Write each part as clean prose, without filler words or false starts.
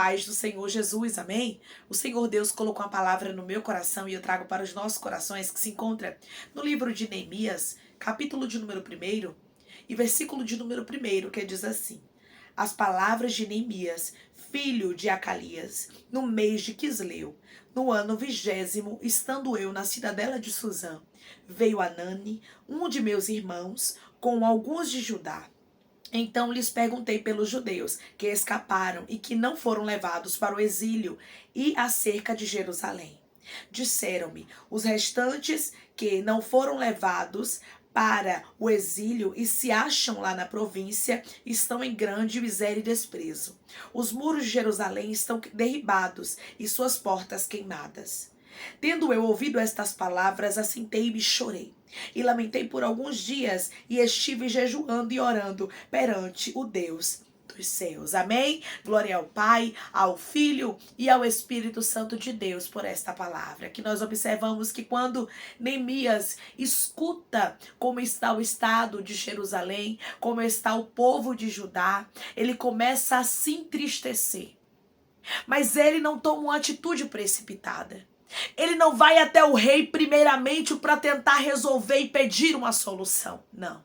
paz do Senhor Jesus, amém? O Senhor Deus colocou uma palavra no meu coração e eu trago para os nossos corações, que se encontra no livro de Neemias, capítulo de número 1 e versículo de número 1, que diz assim: as palavras de Neemias, filho de Acalias, no mês de Quisleu, no ano 20º, estando eu na cidadela de Suzã, veio Anani, um de meus irmãos, com alguns de Judá. Então lhes perguntei pelos judeus que escaparam e que não foram levados para o exílio e acerca de Jerusalém. Disseram-me, os restantes que não foram levados para o exílio e se acham lá na província estão em grande miséria e desprezo. Os muros de Jerusalém estão derribados e suas portas queimadas. Tendo eu ouvido estas palavras, assentei-me e chorei. E lamentei por alguns dias e estive jejuando e orando perante o Deus dos céus. Amém? Glória ao Pai, ao Filho e ao Espírito Santo de Deus por esta palavra. Que nós observamos que quando Neemias escuta como está o estado de Jerusalém, como está o povo de Judá, ele começa a se entristecer. Mas ele não toma uma atitude precipitada. Ele não vai até o rei primeiramente para tentar resolver e pedir uma solução. Não.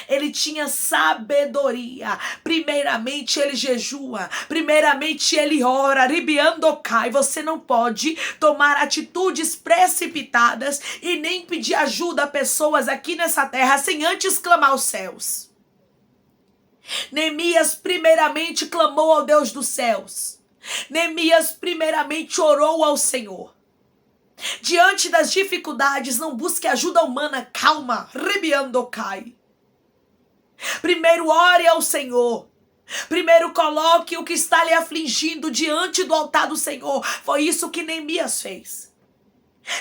Ele tinha sabedoria. Primeiramente ele jejua. Primeiramente ele ora. Ribiandocai. Você não pode tomar atitudes precipitadas e nem pedir ajuda a pessoas aqui nessa terra sem antes clamar aos céus. Neemias primeiramente clamou ao Deus dos céus. Neemias primeiramente orou ao Senhor. Diante das dificuldades, não busque ajuda humana. Calma. Ribiandocai. Primeiro ore ao Senhor. Primeiro coloque o que está lhe afligindo diante do altar do Senhor. Foi isso que Neemias fez.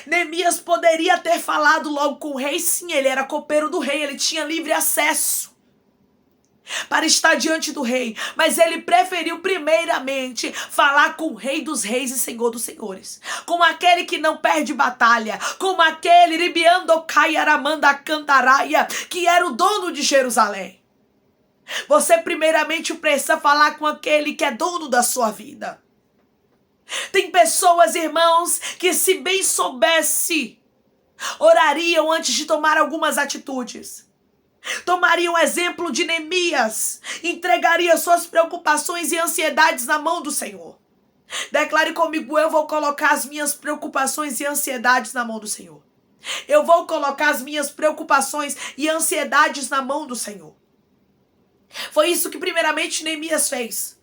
Neemias poderia ter falado logo com o rei. Sim, ele era copeiro do rei. Ele tinha livre acesso para estar diante do rei, mas ele preferiu primeiramente falar com o rei dos reis e senhor dos senhores, com aquele que não perde batalha, com aquele Ribiandocai Aramanda Cantaraia, que era o dono de Jerusalém. Você primeiramente precisa falar com aquele que é dono da sua vida. Tem pessoas, irmãos, que se bem soubesse, orariam antes de tomar algumas atitudes. Tomaria um exemplo de Neemias, entregaria suas preocupações e ansiedades na mão do Senhor. Declare comigo: eu vou colocar as minhas preocupações e ansiedades na mão do Senhor. Eu vou colocar as minhas preocupações e ansiedades na mão do Senhor. Foi isso que primeiramente Neemias fez,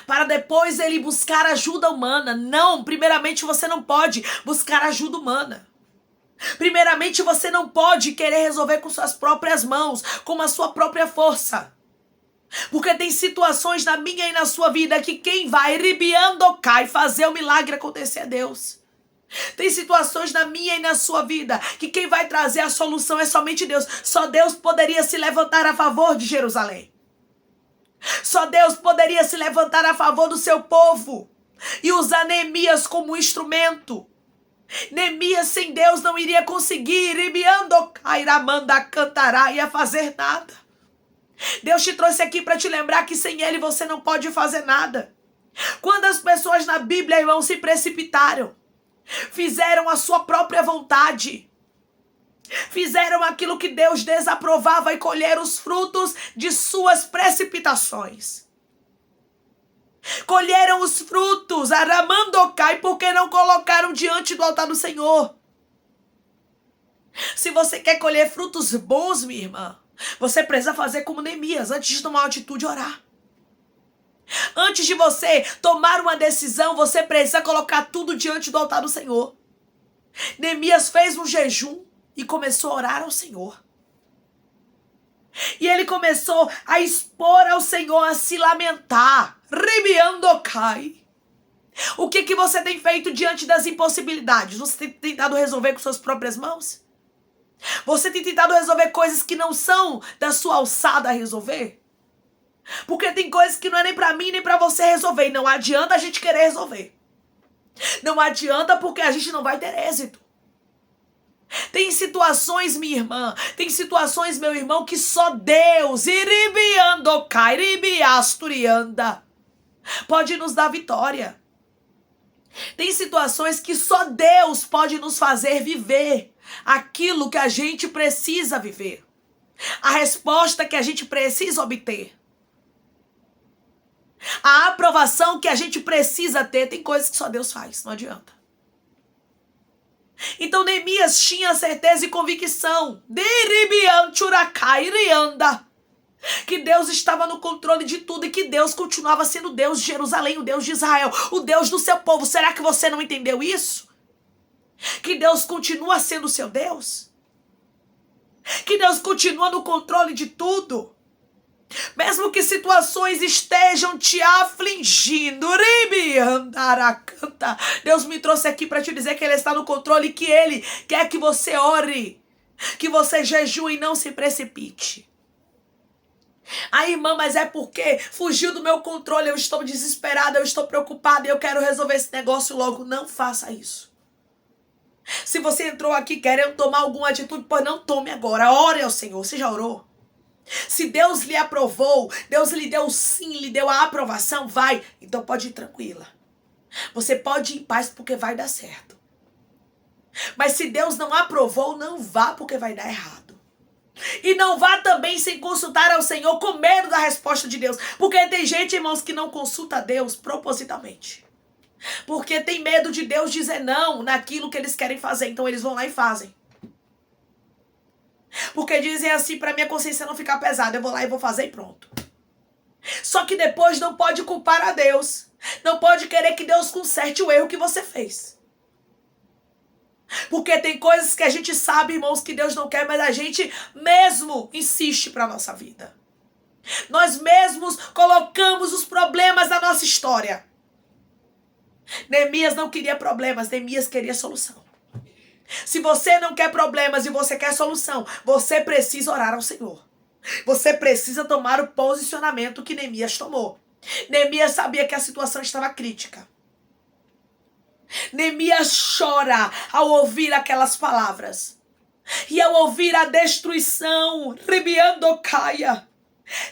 para depois ele buscar ajuda humana. Não, primeiramente você não pode buscar ajuda humana. Primeiramente, você não pode querer resolver com suas próprias mãos, com a sua própria força. Porque tem situações na minha e na sua vida que quem vai ribiandocai fazer o milagre acontecer é Deus. Tem situações na minha e na sua vida que quem vai trazer a solução é somente Deus. Só Deus poderia se levantar a favor de Jerusalém. Só Deus poderia se levantar a favor do seu povo e usar Neemias como instrumento. Neemias sem Deus não iria conseguir fazer nada. Deus te trouxe aqui para te lembrar que sem Ele você não pode fazer nada. Quantas pessoas na Bíblia, irmão, se precipitaram, fizeram a sua própria vontade, fizeram aquilo que Deus desaprovava e colheram os frutos de suas precipitações. Colheram os frutos, Aramandocai, porque não colocaram diante do altar do Senhor. Se você quer colher frutos bons, minha irmã, você precisa fazer como Neemias, antes de tomar uma atitude, orar. Antes de você tomar uma decisão, você precisa colocar tudo diante do altar do Senhor. Neemias fez um jejum e começou a orar ao Senhor. E ele começou a expor ao Senhor, a se lamentar. Ribiandocai. O que você tem feito diante das impossibilidades? Você tem tentado resolver com suas próprias mãos? Você tem tentado resolver coisas que não são da sua alçada a resolver? Porque tem coisas que não é nem pra mim nem pra você resolver. E não adianta a gente querer resolver. Não adianta, porque a gente não vai ter êxito. Tem situações, minha irmã, tem situações, meu irmão, que só Deus, Iribiandocai, Iribiasturianda, pode nos dar vitória. Tem situações que só Deus pode nos fazer viver aquilo que a gente precisa viver. A resposta que a gente precisa obter. A aprovação que a gente precisa ter. Tem coisas que só Deus faz, não adianta. Então Neemias tinha certeza e convicção que Deus estava no controle de tudo e que Deus continuava sendo Deus de Jerusalém, o Deus de Israel, o Deus do seu povo. Será que você não entendeu isso? Que Deus continua sendo o seu Deus? Que Deus continua no controle de tudo? Mesmo que situações estejam te afligindo, Deus me trouxe aqui para te dizer que Ele está no controle e que Ele quer que você ore, que você jejue e não se precipite. Ah, irmã, mas é porque fugiu do meu controle, eu estou desesperada, eu estou preocupada e eu quero resolver esse negócio logo. Não faça isso. Se você entrou aqui querendo tomar alguma atitude, pois não tome agora. Ore ao Senhor. Você já orou? Se Deus lhe aprovou, Deus lhe deu sim, lhe deu a aprovação, vai. Então pode ir tranquila. Você pode ir em paz porque vai dar certo. Mas se Deus não aprovou, não vá porque vai dar errado. E não vá também sem consultar ao Senhor com medo da resposta de Deus. Porque tem gente, irmãos, que não consulta a Deus propositalmente. Porque tem medo de Deus dizer não naquilo que eles querem fazer. Então eles vão lá e fazem. Porque dizem assim, para minha consciência não ficar pesada, eu vou lá e vou fazer e pronto. Só que depois não pode culpar a Deus. Não pode querer que Deus conserte o erro que você fez. Porque tem coisas que a gente sabe, irmãos, que Deus não quer, mas a gente mesmo insiste para a nossa vida. Nós mesmos colocamos os problemas da nossa história. Neemias não queria problemas, Neemias queria solução. Se você não quer problemas e você quer solução, você precisa orar ao Senhor. Você precisa tomar o posicionamento que Neemias tomou. Neemias sabia que a situação estava crítica. Neemias chora ao ouvir aquelas palavras. E ao ouvir a destruição,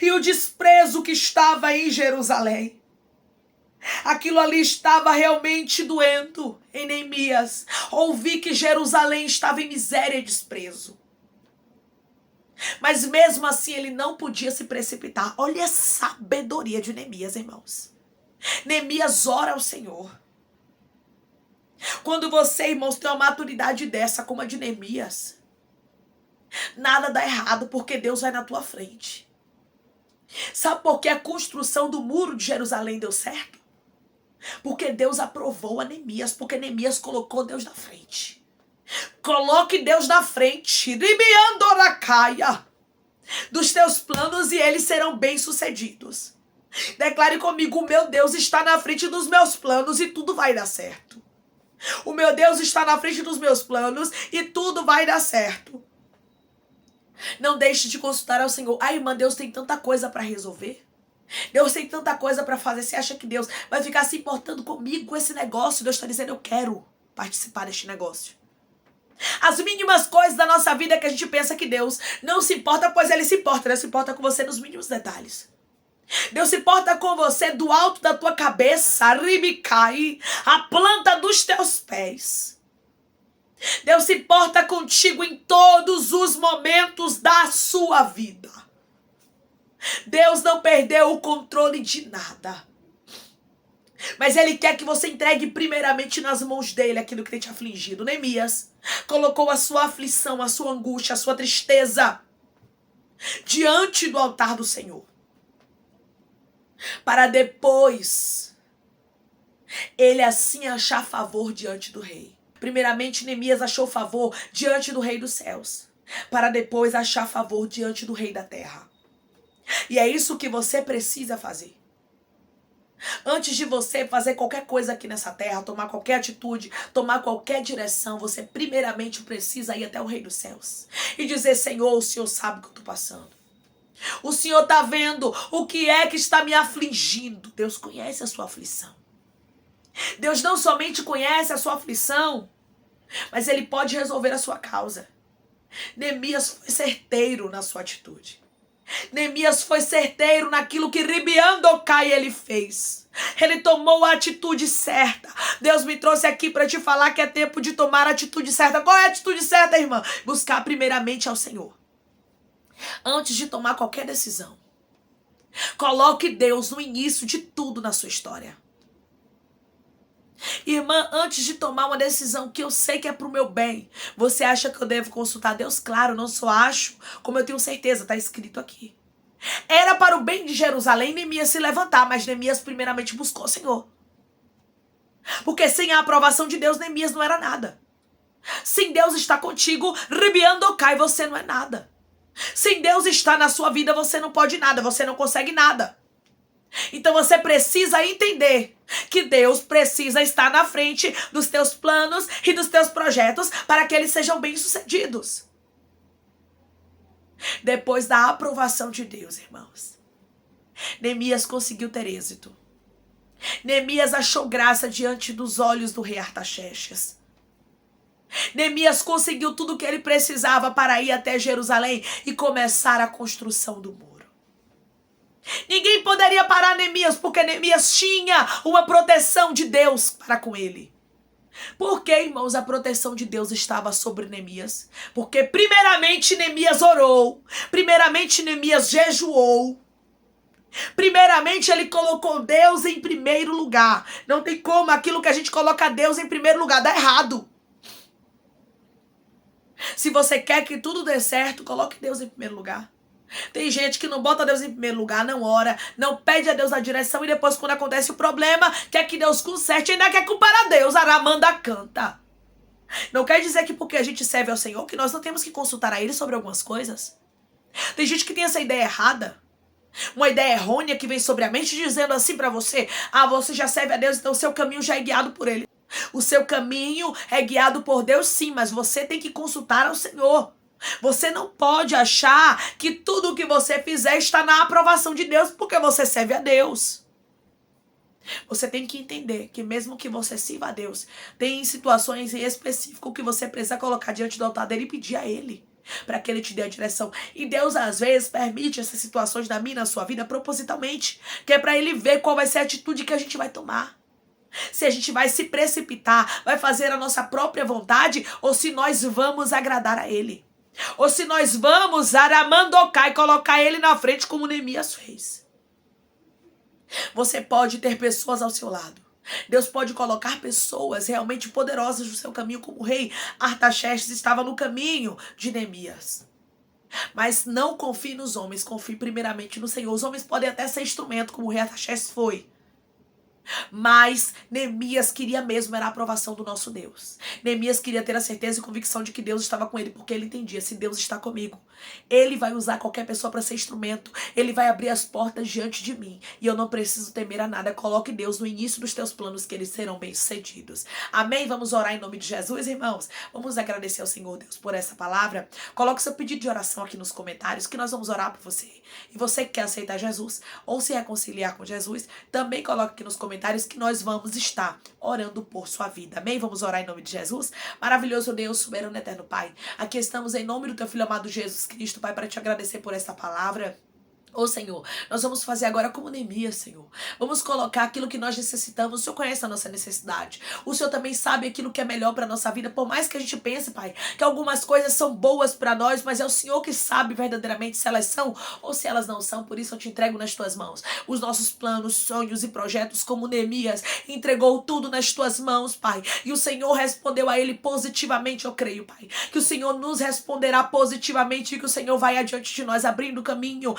e o desprezo que estava em Jerusalém. Aquilo ali estava realmente doendo em Neemias. Ouvi que Jerusalém estava em miséria e desprezo. Mas mesmo assim ele não podia se precipitar. Olha a sabedoria de Neemias, irmãos. Neemias ora ao Senhor. Quando você, irmãos, tem uma maturidade dessa como a de Neemias, nada dá errado porque Deus vai na tua frente. Sabe por que a construção do muro de Jerusalém deu certo? Porque Deus aprovou a Neemias, porque Neemias colocou Deus na frente. Coloque Deus na frente dos teus planos e eles serão bem-sucedidos. Declare comigo, o meu Deus está na frente dos meus planos e tudo vai dar certo. O meu Deus está na frente dos meus planos e tudo vai dar certo. Não deixe de consultar ao Senhor. Ai, irmã, Deus tem tanta coisa para resolver. Deus tem tanta coisa para fazer. Você acha que Deus vai ficar se importando comigo, com esse negócio? Deus está dizendo, eu quero participar deste negócio. As mínimas coisas da nossa vida que a gente pensa que Deus não se importa, pois Ele se importa. Deus se importa com você nos mínimos detalhes. Deus se importa com você do alto da tua cabeça, a planta dos teus pés. Deus se importa contigo em todos os momentos da sua vida. Deus não perdeu o controle de nada. Mas Ele quer que você entregue primeiramente nas mãos dEle aquilo que tem te afligido. Neemias colocou a sua aflição, a sua angústia, a sua tristeza diante do altar do Senhor. Para depois ele assim achar favor diante do rei. Primeiramente, Neemias achou favor diante do rei dos céus, para depois achar favor diante do rei da terra. E é isso que você precisa fazer. Antes de você fazer qualquer coisa aqui nessa terra, tomar qualquer atitude, tomar qualquer direção, você primeiramente precisa ir até o rei dos céus e dizer, Senhor, o Senhor sabe o que eu estou passando. O Senhor está vendo o que é que está me afligindo. Deus conhece a sua aflição. Deus não somente conhece a sua aflição, mas Ele pode resolver a sua causa. Neemias foi certeiro na sua atitude. Neemias foi certeiro naquilo que Ribiandocai ele fez. Ele tomou a atitude certa. Deus me trouxe aqui para te falar que é tempo de tomar a atitude certa. Qual é a atitude certa, irmã? Buscar primeiramente ao Senhor. Antes de tomar qualquer decisão, coloque Deus no início de tudo na sua história. Irmã, antes de tomar uma decisão que eu sei que é pro meu bem, você acha que eu devo consultar Deus? Claro, não só acho, como eu tenho certeza, está escrito aqui. Era para o bem de Jerusalém Neemias se levantar, mas Neemias primeiramente buscou o Senhor. Porque sem a aprovação de Deus, Neemias não era nada. Sem Deus estar contigo, Ribiandocai, você não é nada. Sem Deus estar na sua vida, você não pode nada, você não consegue nada. Então você precisa entender que Deus precisa estar na frente dos teus planos e dos teus projetos para que eles sejam bem-sucedidos. Depois da aprovação de Deus, irmãos, Neemias conseguiu ter êxito. Neemias achou graça diante dos olhos do rei Artaxerxes. Neemias conseguiu tudo o que ele precisava para ir até Jerusalém e começar a construção do muro. Ninguém poderia parar Neemias, porque Neemias tinha uma proteção de Deus para com ele. Por que, irmãos, a proteção de Deus estava sobre Neemias? Porque primeiramente Neemias orou, primeiramente Neemias jejuou, primeiramente ele colocou Deus em primeiro lugar. Não tem como aquilo que a gente coloca Deus em primeiro lugar, dá errado. Se você quer que tudo dê certo, coloque Deus em primeiro lugar. Tem gente que não bota Deus em primeiro lugar, não ora, não pede a Deus a direção e depois quando acontece o problema, quer que Deus conserte e ainda quer culpar a Deus. Aramanda canta. Não quer dizer que porque a gente serve ao Senhor que nós não temos que consultar a Ele sobre algumas coisas. Tem gente que tem essa ideia errada, uma ideia errônea que vem sobre a mente dizendo assim pra você: ah, você já serve a Deus, então o seu caminho já é guiado por Ele. O seu caminho é guiado por Deus sim, mas você tem que consultar ao Senhor. Você não pode achar que tudo o que você fizer está na aprovação de Deus porque você serve a Deus. Você tem que entender que mesmo que você sirva a Deus, tem situações em específico que você precisa colocar diante do altar dele e pedir a Ele, para que Ele te dê a direção. E Deus às vezes permite essas situações na minha, na sua vida, propositalmente, que é para Ele ver qual vai ser a atitude que a gente vai tomar. Se a gente vai se precipitar, vai fazer a nossa própria vontade, ou se nós vamos agradar a Ele. Ou se nós vamos Aramandocai e colocar Ele na frente como Neemias fez. Você pode ter pessoas ao seu lado. Deus pode colocar pessoas realmente poderosas no seu caminho, como o rei Artaxerxes estava no caminho de Neemias. Mas não confie nos homens, confie primeiramente no Senhor. Os homens podem até ser instrumento, como o rei Artaxerxes foi. Mas Neemias queria mesmo era a aprovação do nosso Deus. Neemias queria ter a certeza e convicção de que Deus estava com ele, porque ele entendia, se Deus está comigo, Ele vai usar qualquer pessoa para ser instrumento, Ele vai abrir as portas diante de mim, e eu não preciso temer a nada. Coloque Deus no início dos teus planos, que eles serão bem-sucedidos. Amém? Vamos orar em nome de Jesus, irmãos? Vamos agradecer ao Senhor Deus por essa palavra. Coloque seu pedido de oração aqui nos comentários, que nós vamos orar por você. E você que quer aceitar Jesus, ou se reconciliar com Jesus, também coloque aqui nos comentários que nós vamos estar orando por sua vida. Amém? Vamos orar em nome de Jesus. Maravilhoso Deus, soberano eterno Pai. Aqui estamos em nome do teu Filho amado Jesus Cristo, Pai, para te agradecer por esta palavra. Ô Senhor, nós vamos fazer agora como Neemias, Senhor. Vamos colocar aquilo que nós necessitamos. O Senhor conhece a nossa necessidade. O Senhor também sabe aquilo que é melhor para a nossa vida. Por mais que a gente pense, Pai, que algumas coisas são boas para nós, mas é o Senhor que sabe verdadeiramente se elas são ou se elas não são. Por isso eu te entrego nas tuas mãos os nossos planos, sonhos e projetos, como Neemias entregou tudo nas tuas mãos, Pai. E o Senhor respondeu a ele positivamente, eu creio, Pai. Que o Senhor nos responderá positivamente e que o Senhor vai adiante de nós, abrindo o caminho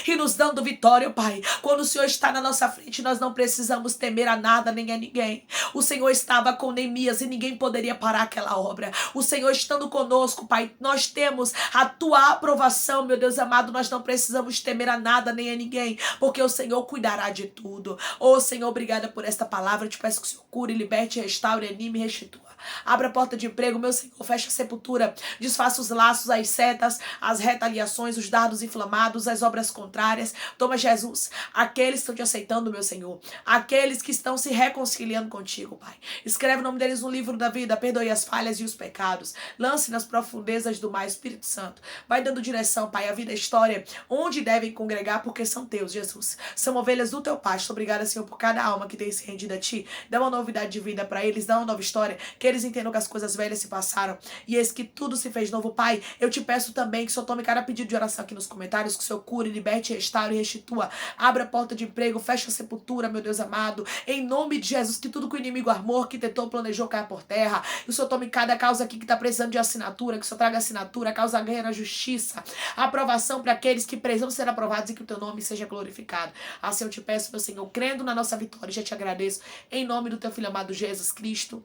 e nos dando vitória, Pai. Quando o Senhor está na nossa frente, nós não precisamos temer a nada nem a ninguém. O Senhor estava com Neemias e ninguém poderia parar aquela obra. O Senhor estando conosco, Pai, nós temos a tua aprovação, meu Deus amado. Nós não precisamos temer a nada nem a ninguém, porque o Senhor cuidará de tudo. Ô Senhor, obrigada por esta palavra. Eu te peço que o Senhor cure, liberte, restaure, anime e restitua. Abra a porta de emprego, meu Senhor, fecha a sepultura, desfaça os laços, as setas, as retaliações, os dardos inflamados, as obras contrárias. Toma, Jesus, aqueles que estão te aceitando, meu Senhor, aqueles que estão se reconciliando contigo, Pai. Escreve o nome deles no livro da vida, perdoe as falhas e os pecados. Lance nas profundezas do mar, Espírito Santo. Vai dando direção, Pai, a vida e a história, onde devem congregar, porque são teus, Jesus. São ovelhas do teu pasto. Obrigada, Senhor, por cada alma que tem se rendido a ti. Dá uma novidade de vida para eles, dá uma nova história, que eles entendam que as coisas velhas se passaram e eis que tudo se fez novo, Pai. Eu te peço também que o Senhor tome cada pedido de oração aqui nos comentários, que o Senhor cure, liberte, restaure e restitua. Abra a porta de emprego, fecha a sepultura, meu Deus amado. Em nome de Jesus, que tudo que o inimigo armou, que tentou, planejou, caia por terra. Que o Senhor tome cada causa aqui que está precisando de assinatura, que o Senhor traga assinatura, a causa ganha na justiça, a aprovação para aqueles que precisam ser aprovados e que o teu nome seja glorificado. Assim eu te peço, meu Senhor, crendo na nossa vitória, já te agradeço. Em nome do teu filho amado Jesus Cristo.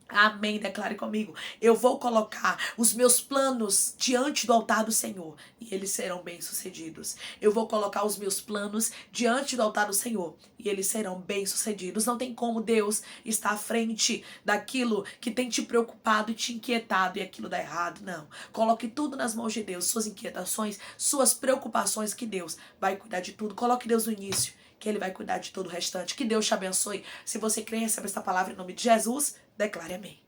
Amém, declare comigo. Eu vou colocar os meus planos diante do altar do Senhor e eles serão bem-sucedidos. Eu vou colocar os meus planos diante do altar do Senhor e eles serão bem-sucedidos. Não tem como Deus estar à frente daquilo que tem te preocupado e te inquietado e aquilo dá errado. Não. Coloque tudo nas mãos de Deus, suas inquietações, suas preocupações, que Deus vai cuidar de tudo. Coloque Deus no início, que Ele vai cuidar de todo o restante. Que Deus te abençoe. Se você crê e recebe essa palavra em nome de Jesus, declare amém.